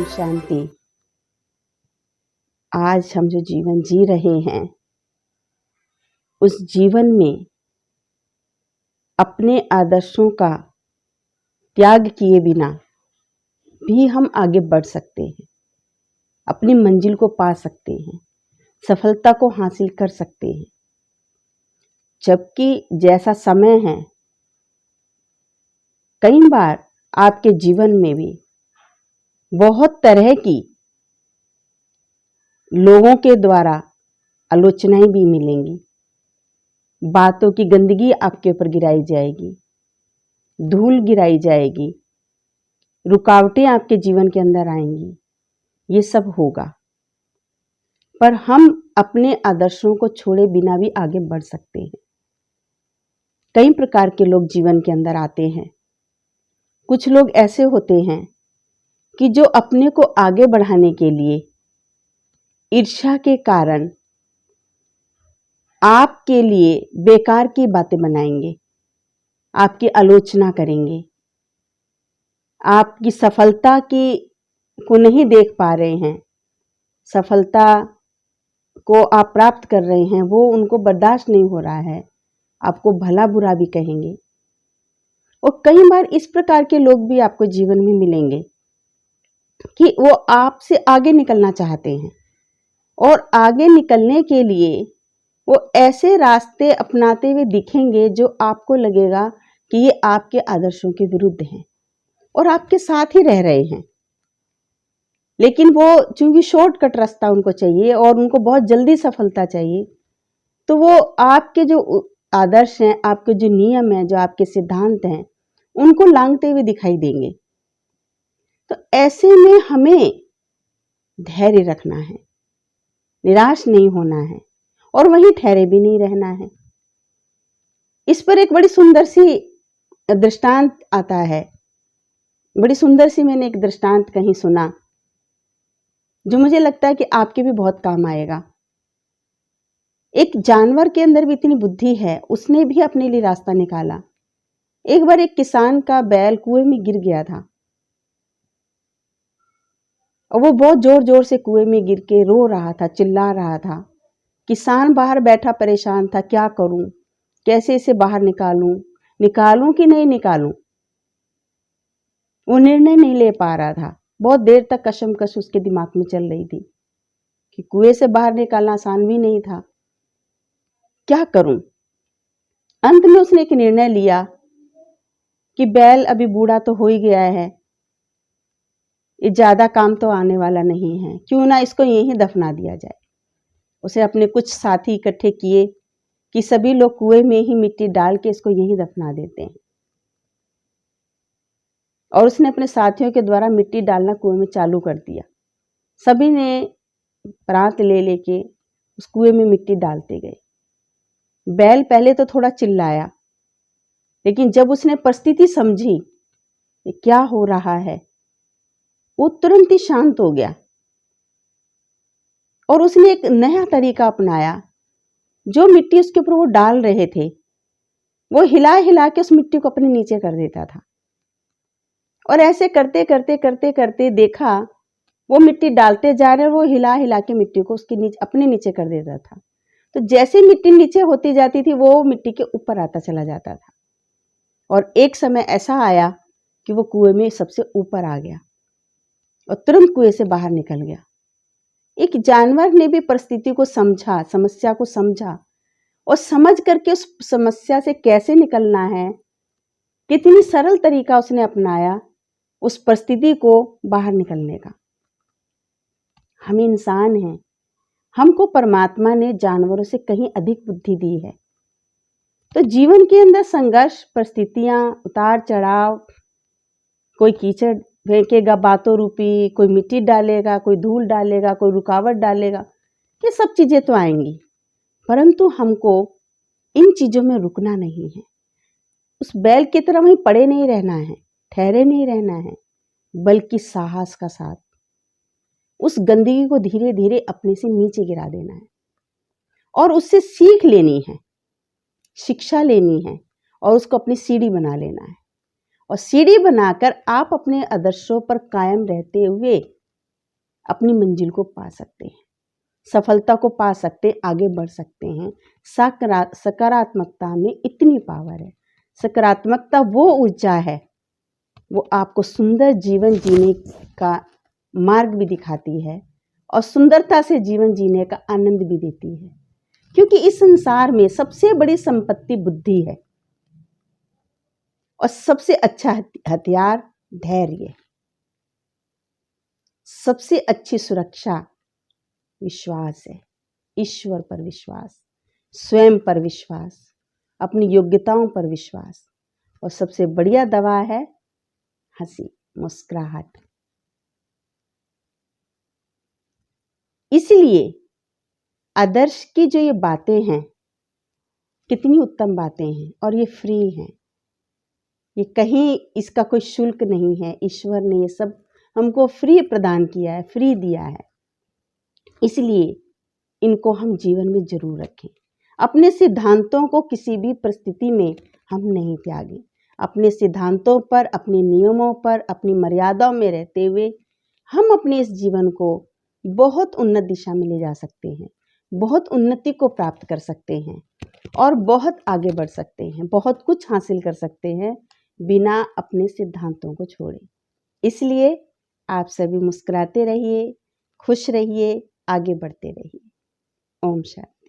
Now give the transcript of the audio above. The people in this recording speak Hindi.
ओम शांति। आज हम जो जीवन जी रहे हैं उस जीवन में अपने आदर्शों का त्याग किए बिना भी हम आगे बढ़ सकते हैं, अपनी मंजिल को पा सकते हैं, सफलता को हासिल कर सकते हैं। जबकि जैसा समय है, कई बार आपके जीवन में भी बहुत तरह की लोगों के द्वारा आलोचनाएं भी मिलेंगी, बातों की गंदगी आपके ऊपर गिराई जाएगी, धूल गिराई जाएगी, रुकावटें आपके जीवन के अंदर आएंगी। ये सब होगा, पर हम अपने आदर्शों को छोड़े बिना भी आगे बढ़ सकते हैं। कई प्रकार के लोग जीवन के अंदर आते हैं। कुछ लोग ऐसे होते हैं कि जो अपने को आगे बढ़ाने के लिए ईर्ष्या के कारण आपके लिए बेकार की बातें बनाएंगे, आपकी आलोचना करेंगे, आपकी सफलता को नहीं देख पा रहे हैं, सफलता को आप प्राप्त कर रहे हैं, वो उनको बर्दाश्त नहीं हो रहा है, आपको भला बुरा भी कहेंगे। और कई बार इस प्रकार के लोग भी आपको जीवन में मिलेंगे कि वो आपसे आगे निकलना चाहते हैं और आगे निकलने के लिए वो ऐसे रास्ते अपनाते हुए दिखेंगे जो आपको लगेगा कि ये आपके आदर्शों के विरुद्ध हैं और आपके साथ ही रह रहे हैं। लेकिन वो चूंकि शॉर्टकट रास्ता उनको चाहिए और उनको बहुत जल्दी सफलता चाहिए, तो वो आपके जो आदर्श हैं, आपके जो नियम हैं, जो आपके सिद्धांत हैं, उनको लांघते हुए दिखाई देंगे। तो ऐसे में हमें धैर्य रखना है, निराश नहीं होना है और वहीं ठहरे भी नहीं रहना है। इस पर एक बड़ी सुंदर सी दृष्टांत आता है। बड़ी सुंदर सी मैंने एक दृष्टांत कहीं सुना जो मुझे लगता है कि आपके भी बहुत काम आएगा। एक जानवर के अंदर भी इतनी बुद्धि है, उसने भी अपने लिए रास्ता निकाला। एक बार एक किसान का बैल कुएं में गिर गया था और वो बहुत जोर जोर से कुएं में गिर के रो रहा था, चिल्ला रहा था। किसान बाहर बैठा परेशान था, क्या करूं, कैसे इसे बाहर निकालूं कि नहीं निकालूं। वो निर्णय नहीं ले पा रहा था। बहुत देर तक कशमकश उसके दिमाग में चल रही थी कि कुएं से बाहर निकालना आसान भी नहीं था, क्या करूं। अंत में उसने एक निर्णय लिया कि बैल अभी बूढ़ा तो हो ही गया है, ये ज्यादा काम तो आने वाला नहीं है, क्यों ना इसको यहीं दफना दिया जाए। उसे अपने कुछ साथी इकट्ठे किए कि सभी लोग कुएं में ही मिट्टी डाल के इसको यहीं दफना देते हैं। और उसने अपने साथियों के द्वारा मिट्टी डालना कुएं में चालू कर दिया। सभी ने प्रांत ले लेके उस कुएं में मिट्टी डालते गए। बैल पहले तो थोड़ा चिल्लाया, लेकिन जब उसने परिस्थिति समझी कि क्या हो रहा है, वो तुरंत ही शांत हो गया और उसने एक नया तरीका अपनाया। जो मिट्टी उसके ऊपर वो डाल रहे थे, वो हिला हिला के उस मिट्टी को अपने नीचे कर देता था। और ऐसे करते करते करते करते देखा वो मिट्टी डालते जा रहे और वो हिला हिला के मिट्टी को उसके नीचे अपने नीचे कर देता था। तो जैसे मिट्टी नीचे होती जाती थी, वो मिट्टी के ऊपर आता चला जाता था। और एक समय ऐसा आया कि वो कुएं में सबसे ऊपर आ गया और तुरंत कुएं से बाहर निकल गया। एक जानवर ने भी परिस्थिति को समझा, समस्या को समझा और समझ करके उस समस्या से कैसे निकलना है, कितनी सरल तरीका उसने अपनाया उस परिस्थिति को बाहर निकलने का। हम इंसान हैं, हमको परमात्मा ने जानवरों से कहीं अधिक बुद्धि दी है। तो जीवन के अंदर संघर्ष, परिस्थितियां, उतार चढ़ाव, कोई कीचड़ फेंकेगा बातों रूपी, कोई मिट्टी डालेगा, कोई धूल डालेगा, कोई रुकावट डालेगा, ये सब चीजें तो आएंगी, परंतु हमको इन चीजों में रुकना नहीं है। उस बैल की तरह वहीं पड़े नहीं रहना है, ठहरे नहीं रहना है, बल्कि साहस का साथ उस गंदगी को धीरे धीरे अपने से नीचे गिरा देना है और उससे सीख लेनी है, शिक्षा लेनी है और उसको अपनी सीढ़ी बना लेना है। और सीढ़ी बनाकर आप अपने आदर्शों पर कायम रहते हुए अपनी मंजिल को पा सकते हैं, सफलता को पा सकते हैं, आगे बढ़ सकते हैं। सकारात्मकता में इतनी पावर है। सकारात्मकता वो ऊर्जा है, वो आपको सुंदर जीवन जीने का मार्ग भी दिखाती है और सुंदरता से जीवन जीने का आनंद भी देती है। क्योंकि इस संसार में सबसे बड़ी संपत्ति बुद्धि है और सबसे अच्छा हथियार धैर्य, सबसे अच्छी सुरक्षा विश्वास है। ईश्वर पर विश्वास, स्वयं पर विश्वास, अपनी योग्यताओं पर विश्वास, और सबसे बढ़िया दवा है हंसी, मुस्कुराहट। इसलिए आदर्श की जो ये बातें हैं, कितनी उत्तम बातें हैं, और ये फ्री हैं। ये कहीं इसका कोई शुल्क नहीं है। ईश्वर ने ये सब हमको फ्री प्रदान किया है, फ्री दिया है। इसलिए इनको हम जीवन में जरूर रखें। अपने सिद्धांतों को किसी भी परिस्थिति में हम नहीं त्यागें। अपने सिद्धांतों पर, अपने नियमों पर, अपनी मर्यादाओं में रहते हुए हम अपने इस जीवन को बहुत उन्नत दिशा में ले जा सकते हैं, बहुत उन्नति को प्राप्त कर सकते हैं और बहुत आगे बढ़ सकते हैं, बहुत कुछ हासिल कर सकते हैं बिना अपने सिद्धांतों को छोड़े। इसलिए आप सभी मुस्कुराते रहिए, खुश रहिए, आगे बढ़ते रहिए। ओम शांति।